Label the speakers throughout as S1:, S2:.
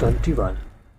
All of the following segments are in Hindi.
S1: 21।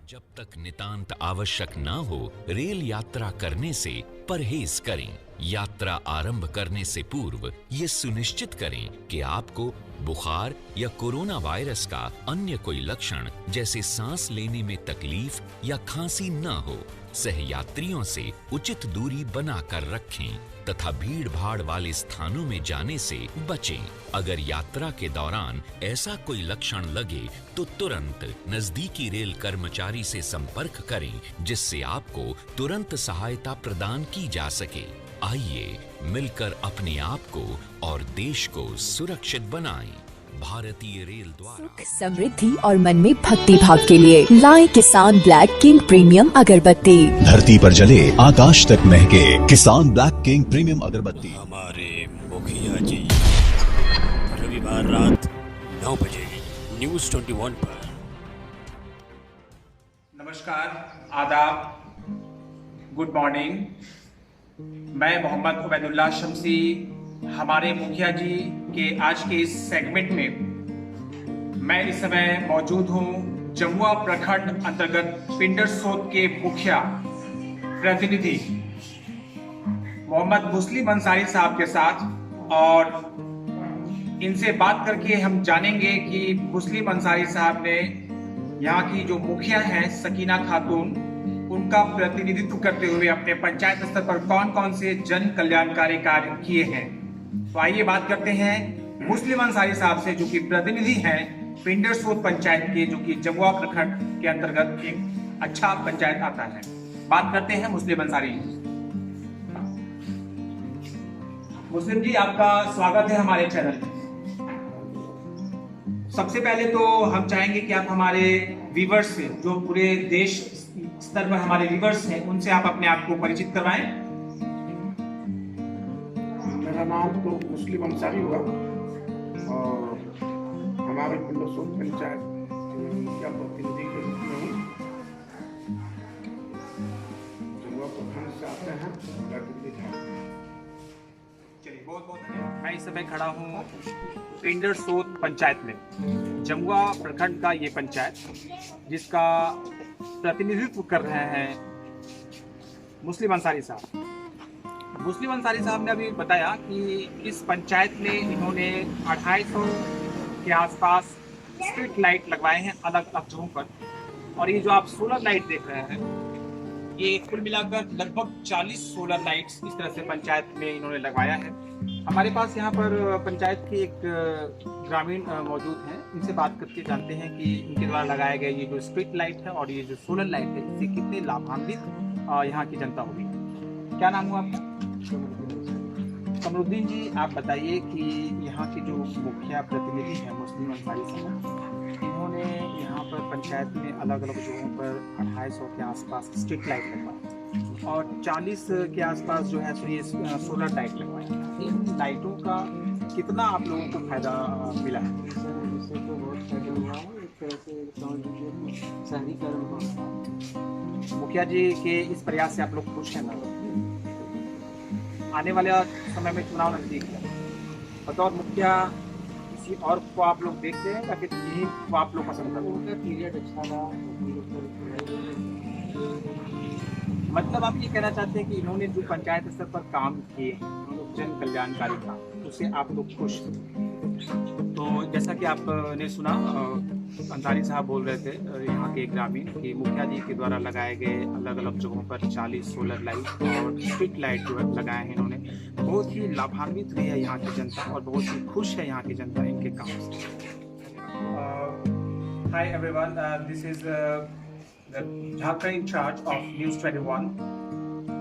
S2: जब तक नितांत आवश्यक न हो रेल यात्रा करने से परहेज करें। यात्रा आरंभ करने से पूर्व ये सुनिश्चित करें कि आपको बुखार या कोरोना वायरस का अन्य कोई लक्षण जैसे सांस लेने में तकलीफ या खांसी न हो। सहयात्रियों से उचित दूरी बनाकर रखें तथा भीड़ भाड़ वाले स्थानों में जाने से बचें। अगर यात्रा के दौरान ऐसा कोई लक्षण लगे तो तुरंत नजदीकी रेल कर्मचारी से संपर्क करें जिससे आपको तुरंत सहायता प्रदान की जा सके। आइए मिलकर अपने आप को और देश को सुरक्षित बनाएं। भारतीय रेल द्वारा
S3: सुख, समृद्धि और मन में भक्ति भाव के लिए लाए किसान ब्लैक किंग प्रीमियम अगरबत्ती।
S4: धरती पर जले आकाश तक महके किसान ब्लैक किंग प्रीमियम अगरबत्ती।
S5: हमारे मुखिया जी रविवार रात 9 बजे न्यूज़ 21 पर।
S6: नमस्कार, आदाब, गुड मॉर्निंग। मैं मोहम्मद उबैदुल्लाह शम्सी हमारे मुखिया जी के आज के इस सेगमेंट में मैं इस समय मौजूद हूं जमुआ प्रखंड अंतर्गत पिंडरसोत के मुखिया प्रतिनिधि मोहम्मद मुस्लिम अंसारी साहब के साथ, और इनसे बात करके हम जानेंगे कि मुस्लिम अंसारी साहब ने यहाँ की जो मुखिया हैं सकीना खातून, उनका प्रतिनिधित्व करते हुए अपने पंचायत स्तर पर कौन कौन से जन कल्याणकारी कार्य किए हैं। तो आइए बात करते हैं मुस्लिम अंसारी साहब से, जो कि प्रतिनिधि हैं पिंडरसोत पंचायत के, जो कि जमुआ प्रखंड के अंतर्गत एक अच्छा पंचायत आता है। बात करते हैं मुस्लिम अंसारी। मुस्लिम जी, आपका स्वागत है हमारे चैनल में। सबसे पहले तो हम चाहेंगे कि आप हमारे व्यूअर्स से, जो पूरे देश स्तर पर हमारे व्यूअर्स हैं, उनसे आप अपने आप को परिचित करवाएं।
S7: मेरा नाम तो मुस्लिम अंसारी हुआ और हमारे पिंडरसोत पंचायत का प्रतिनिधि के रूप में हूँ। जमुआ प्रखंड से आते हैं।
S6: चलिए, बहुत बहुत धन्यवाद। मैं इस समय खड़ा हूँ पिंडरसोत पंचायत में, जमुआ प्रखंड का ये पंचायत जिसका प्रतिनिधित्व कर रहे हैं मुस्लिम अंसारी साहब। मुस्लिम अंसारी साहब ने अभी बताया कि इस पंचायत में इन्होंने 250 के आसपास स्ट्रीट लाइट लगवाए हैं अलग अलग जगहों पर, और ये जो आप सोलर लाइट देख रहे हैं, ये कुल मिलाकर लगभग 40 सोलर लाइट्स इस तरह से पंचायत में इन्होंने लगवाया है। हमारे पास यहाँ पर पंचायत के एक ग्रामीण मौजूद हैं, इनसे बात करके जानते हैं कि इनके द्वारा लगाया गया ये जो स्ट्रीट लाइट है और ये जो सोलर लाइट है, इससे कितने लाभान्वित यहाँ की जनता होगी। क्या नाम हुआ आपका? कमरुद्दीन जी, आप बताइए कि यहाँ के जो मुखिया प्रतिनिधि हैं मुस्लिम अंसारी साहब, इन्होंने यहाँ पर पंचायत में अलग अलग जगहों पर 250 के आसपास स्ट्रीट लाइट लगवाई और 40 के आसपास जो है ये सोलर लाइट लगवाई। इन लाइटों का कितना आप लोगों को फायदा मिला है?
S8: इससे तो बहुत फायदा हुआ है। एक तरह से शहरीकरण हुआ।
S6: मुखिया जी के इस प्रयास से आप लोग खुश हैं ना? आने वाले समय में चुनाव नजदीक है, बतौर मुखिया किसी और को आप लोग देखते हैं या फिर यही को आप लोग पसंद करते हैं?
S8: पीरियड अच्छा रहा।
S6: मतलब आप ये कहना चाहते हैं कि इन्होंने जो पंचायत स्तर पर काम किए जन कल्याणकारी काम, उससे आप लोग खुश हैं। तो जैसा कि आपने सुना, अंसारी साहब बोल रहे थे यहाँ के ग्रामीण कि मुखिया जी के द्वारा लगाए गए अलग अलग जगहों पर 40 सोलर लाइट और स्ट्रीट लाइट जो है लगाए हैं इन्होंने, बहुत ही लाभान्वित हुई है यहाँ की जनता और बहुत ही खुश है यहाँ की जनता इनके काम से। Hi everyone, this is the Jharkhand in charge of News 21.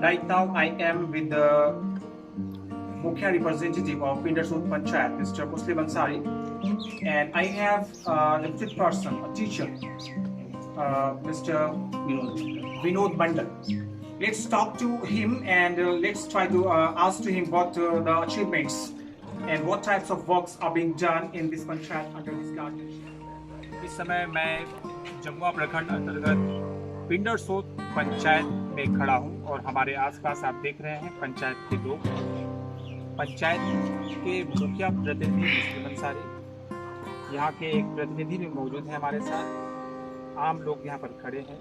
S6: Right now I am with the Mukhya representative of Pindarsot Panchayat, Mr. Muslim Ansari, and I have the fifth person, a teacher, Mr. Vinod Bandal. Let's talk to him and let's try to ask to him what the achievements and what types of works are being done in this panchayat under his guardianship. इस समय मैं जमुआ प्रखंड अंतर्गत पिंडरसोत पंचायत में खड़ा हूं और हमारे आसपास आप देख रहे हैं पंचायत के लोग, पंचायत के मुखिया प्रतिनिधि मुस्लिम अंसारी, यहाँ के एक प्रतिनिधि भी मौजूद है हमारे साथ, आम लोग यहाँ पर खड़े हैं।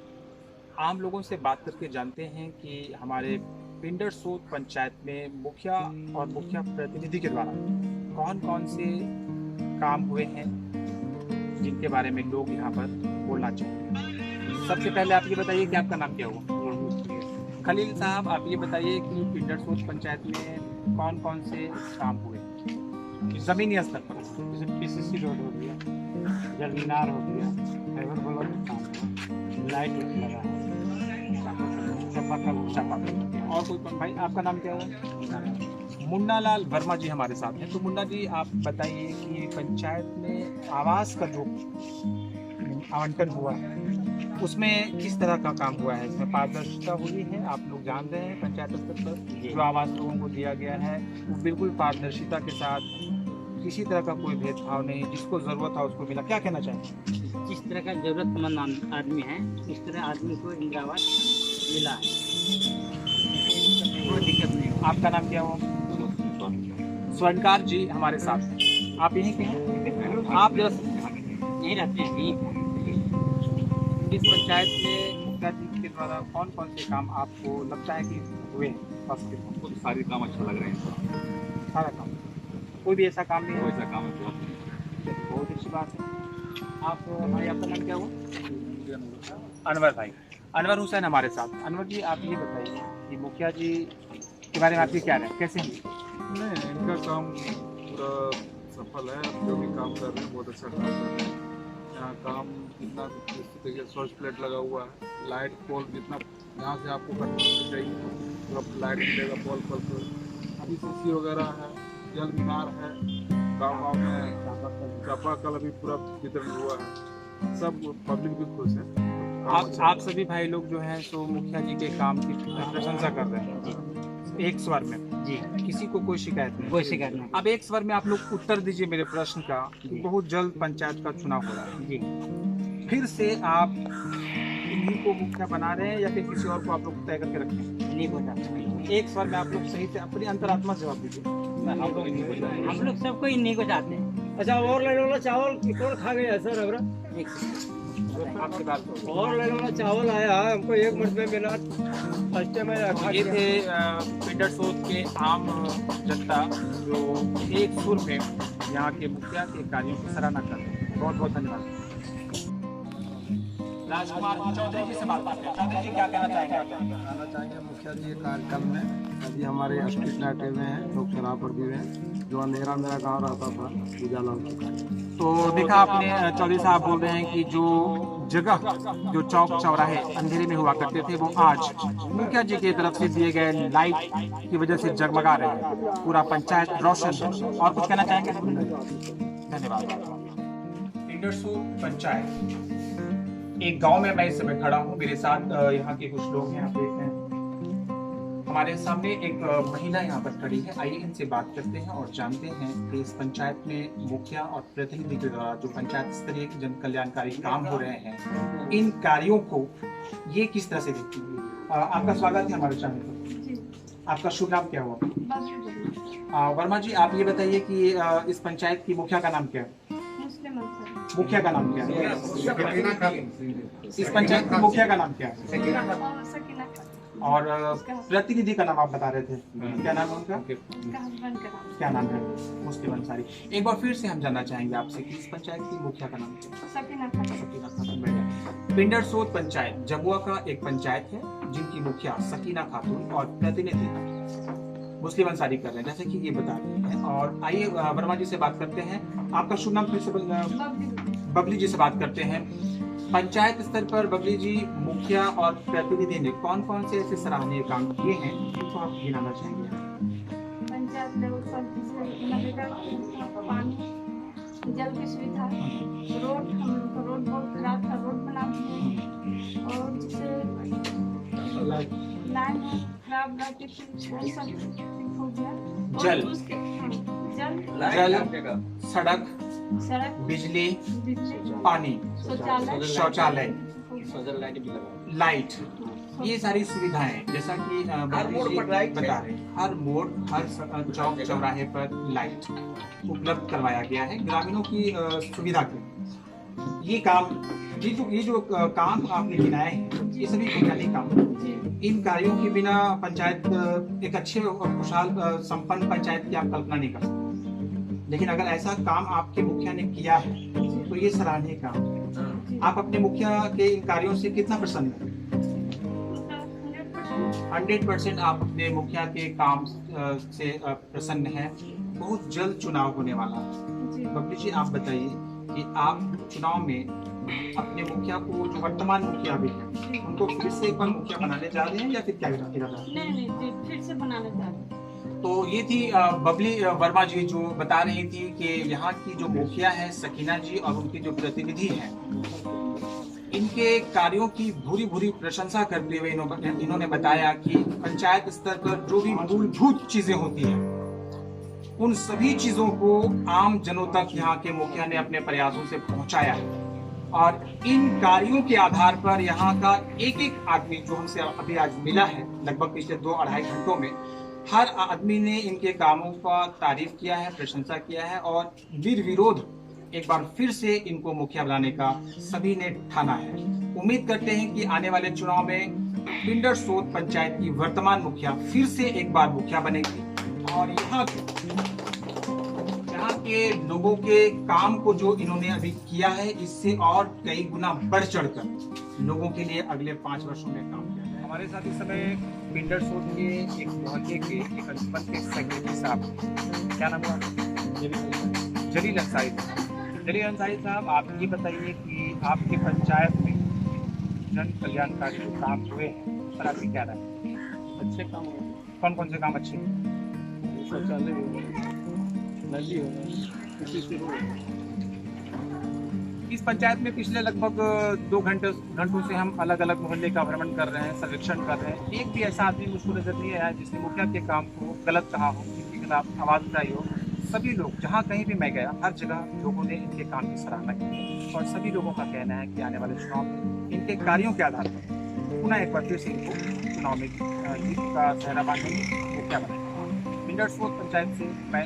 S6: आम लोगों से बात करके जानते हैं कि हमारे पिंडर सोत पंचायत में मुखिया और मुखिया प्रतिनिधि के द्वारा कौन कौन से काम हुए हैं जिनके बारे में लोग यहाँ पर बोलना चाहेंगे। सबसे पहले आप ये बताइए कि आपका नाम क्या हुआ। खलील साहब, आप ये बताइए कि पिंडर सोत पंचायत में कौन कौन से काम हुए जमीनी स्तर पर।
S8: जैसे पीसीसी रोड हो गया, जल मीनार हो गया, फाइबर ब्लॉक का काम हुआ, लाइट लगा है, चापाकल।
S6: और कोई भाई, आपका नाम क्या है? मुन्ना लाल वर्मा जी हमारे साथ हैं। तो मुन्ना जी, आप बताइए कि पंचायत में आवास का जो आवंटन हुआ है उसमें किस तरह का काम हुआ है, इसमें पारदर्शिता हुई है? आप लोग जान रहे हैं पंचायत स्तर पर जो आवास लोगों को दिया गया है वो बिल्कुल पारदर्शिता के साथ, किसी तरह का कोई भेदभाव नहीं, जिसको ज़रूरत है उसको मिला। क्या कहना चाहेंगे?
S8: जिस तरह का जरूरतमंद आदमी है उस तरह आदमी को इंदिरा आवास मिला है, कोई दिक्कत नहीं।
S6: आपका नाम क्या हो? स्वर्णकार जी हमारे साथ। आप यहीं के हैं? आप जरा
S8: नहीं रहते हैं
S6: इस पंचायत में मुखिया जी के द्वारा कौन कौन से काम आपको लगता है कि हुए हैं?
S1: सारे काम अच्छा लग रहे हैं।
S6: सारा काम, कोई भी ऐसा काम नहीं है?
S1: ऐसा काम है
S6: बहुत अच्छी बात है। आप भाई, आपका नाम क्या हुआ? अनवर भाई, अनवर हुसैन हमारे साथ। अनवर जी, आप ये बताइए कि मुखिया जी के बारे में आपकी क्या राय, कैसे हैं?
S9: नहीं, इनका काम पूरा सफल है। जो भी काम कर रहे हैं बहुत अच्छा काम कर रहे हैं। यहाँ काम जितना देखिए, सर्च प्लेट लगा हुआ है, लाइट पोल जितना यहाँ से आपको कटने चाहिए पूरा लाइट मिलेगा पोल पर। पीसीसी वगैरह है, जल मीनार है, गाँव में चापाकल अभी पूरा वितरण हुआ है। सब पब्लिक भी खुश है।
S6: आप सभी भाई लोग जो हैं सो मुखिया जी के काम की प्रशंसा कर रहे हैं जी, एक स्वर में
S8: जी।
S6: किसी को कोई शिकायत नहीं?
S8: कोई शिकायत नहीं
S6: अब एक स्वर में आप लोग उत्तर दीजिए मेरे प्रश्न का। बहुत जल्द पंचायत का चुनाव हो रहा है
S8: जी।
S6: फिर से आप इन्हीं को मुखिया बना रहे हैं या फिर किसी और को आप लोग तय करके रखें?
S8: नहीं बताते।
S6: एक स्वर में आप लोग सही से अपनी अंतरात्मा से जवाब दीजिए।
S8: हम लोग सबको इन्हीं को चाहते हैं।
S10: अच्छा, और लेने वाला चावल कौन खा गया सर? अबरा
S6: आपकी बात
S10: और लेने वाला चावल आया है, हमको 1 मिनट में मिला। फर्स्ट टाइम
S6: ये थे पिंडर सोत के आम जनता जो एक सुर में यहाँ के मुखिया के कार्यों की सराहना कर रहे हैं। बहुत बहुत धन्यवाद। राजकुमार चौधरी जी से बात करते हैं। चौधरी जी, क्या कहना चाहेंगे?
S11: कहना चाहेंगे मुखिया जी के कार्यक्रम में अभी हमारे स्ट्रीट लाइट हुए हैं, लोग शराब पर भी हुए हैं। जो अंधेरा मेरा गाँव रहता था उजाला हो चुका है।
S6: तो देखा आपने, चौधरी साहब बोल रहे हैं कि जो जगह, जो चौक चौराहे अंधेरे में हुआ करते थे वो आज मुखिया जी की तरफ से दिए गए लाइट की वजह से जगमगा रहे हैं। पूरा पंचायत रोशन है। और कुछ कहना चाहेंगे? धन्यवाद। पिंडर सोत पंचायत एक गांव में मैं इस समय खड़ा हूँ। मेरे साथ यहाँ के कुछ लोग हैं, आप देख रहे हैं। हमारे सामने एक महिला यहाँ पर खड़ी है। आइए इनसे बात करते हैं और जानते हैं कि इस पंचायत में मुखिया और प्रतिनिधि के द्वारा जो पंचायत स्तरीय जन कल्याणकारी काम हो रहे हैं, इन कार्यों को ये किस तरह से देखती है? आपका स्वागत है हमारे चैनल पर। आपका शुभ नाम क्या हुआ? वर्मा जी, आप ये बताइए कि इस पंचायत की मुखिया का नाम क्या है? मुखिया का नाम क्या है? इस पंचायत की मुखिया का नाम क्या है? और प्रतिनिधि का नाम आप बता रहे थे, क्या नाम है उनका? क्या नाम है? मुस्लिम अंसारी। एक बार फिर से हम जानना चाहेंगे आपसे कि इस पंचायत की मुखिया का नाम क्या है? पिंडर सोत पंचायत जमुआ का एक पंचायत है जिनकी मुखिया सकीना खातून और प्रतिनिधि मुस्लिम अंसारी कर रहे हैं, जैसे कि ये बता रहे हैं। और आइए वर्मा जी से बात करते हैं। आपका शुभ नाम फिर से? बबली जी से बात करते हैं। पंचायत स्तर पर बबली जी, मुखिया और प्रतिनिधि ने कौन कौन से ऐसे सराहनीय काम किए हैं जिनको आप गिनाना चाहेंगे?
S12: पंचायत लेवल पर पानी, जल की सुविधा, रोड बहुत खराब था, रोड बना दिए। और जैसे लाइन खराब रहती थी, सब हो गया।
S6: जल, सड़क, बिजली, पानी, शौचालय, लाइट, ये सारी सुविधाएं, जैसा कि बता रहे, हर मोड़, हर चौक चौराहे पर लाइट उपलब्ध करवाया गया है ग्रामीणों की सुविधा के। ये जो काम आपने गिनाए हैं, ये सभी बुनियादी काम। इन कार्यों के बिना पंचायत एक अच्छे और खुशहाल संपन्न पंचायत की आप कल्पना नहीं कर सकते। लेकिन अगर ऐसा काम आपके मुखिया ने किया है तो ये सराहनीय काम है। आप अपने मुखिया के इन कार्यों से कितना प्रसन्न हैं? 100% आप अपने मुखिया के काम से प्रसन्न हैं। बहुत जल्द चुनाव होने वाला है। बबली जी, आप बताइए कि आप चुनाव में अपने मुखिया को, जो वर्तमान मुखिया भी है, उनको फिर से एक बार मुखिया बनाने जा रहे हैं या फिर क्या इरादा है?
S12: नहीं, फिर से बनाने जा रहे हैं।
S6: तो ये थी बबली वर्मा जी जो बता रही थी कि यहाँ की जो मुखिया है सकीना जी और उनकी जो प्रतिनिधि हैं, इनके कार्यों की भूरी भूरी प्रशंसा करते हुए इन्होंने बताया कि पंचायत स्तर पर जो भी मूलभूत चीजें होती हैं, उन सभी चीजों को आम जनों तक यहाँ के मुखिया ने अपने प्रयासों से पहुंचाया है। और इन कार्यों के आधार पर यहाँ का एक एक आदमी जो हमसे अभी आज मिला है, लगभग पिछले 2-2.5 घंटों में, हर आदमी ने इनके कामों का तारीफ किया है, प्रशंसा किया है और निर्विरोध एक बार फिर से इनको मुखिया बनाने का सभी ने ठाना है। उम्मीद करते हैं कि आने वाले चुनाव में पिंडर सोत पंचायत की वर्तमान मुखिया फिर से एक बार मुखिया बनेगी और यहाँ के लोगों के काम को जो इन्होंने अभी किया है, इससे और कई गुना बढ़ चढ़कर लोगों के लिए अगले 5 वर्षों में काम किया है। हमारे साथ इस समय पिंडर सोत के एक मोहल्ले के एक अंशुमन के सेक्रेटरी साहब, क्या नाम है? जलील अंसारी। जलील अंसारी साहब, आप ये बताइए कि आपके पंचायत में जन कल्याणकारी जो काम हुए हैं, सर आपकी क्या राय है?
S8: अच्छे काम हुए।
S6: कौन कौन से काम अच्छे हैं?
S8: शौचालय हो गया, नली हो गया,
S6: इस पंचायत में पिछले लगभग 2 घंटों से हम अलग अलग मोहल्ले का भ्रमण कर रहे हैं, सर्वेक्षण कर रहे हैं। एक भी ऐसा आदमी मुझको नजर नहीं आया जिसने मुखिया के काम को गलत कहा हो, इनके खिलाफ आवाज उठाई हो। सभी लोग, जहाँ कहीं भी मैं गया, हर जगह लोगों ने इनके काम की सराहना की है और सभी लोगों का कहना है कि आने वाले चुनाव में इनके कार्यों के आधार पर पुनः एक बार फिर से इनको चुनाव में जीत का सहरा बांधेंगे, मुखिया बनेंगे। पिंडर सोत पंचायत से मैं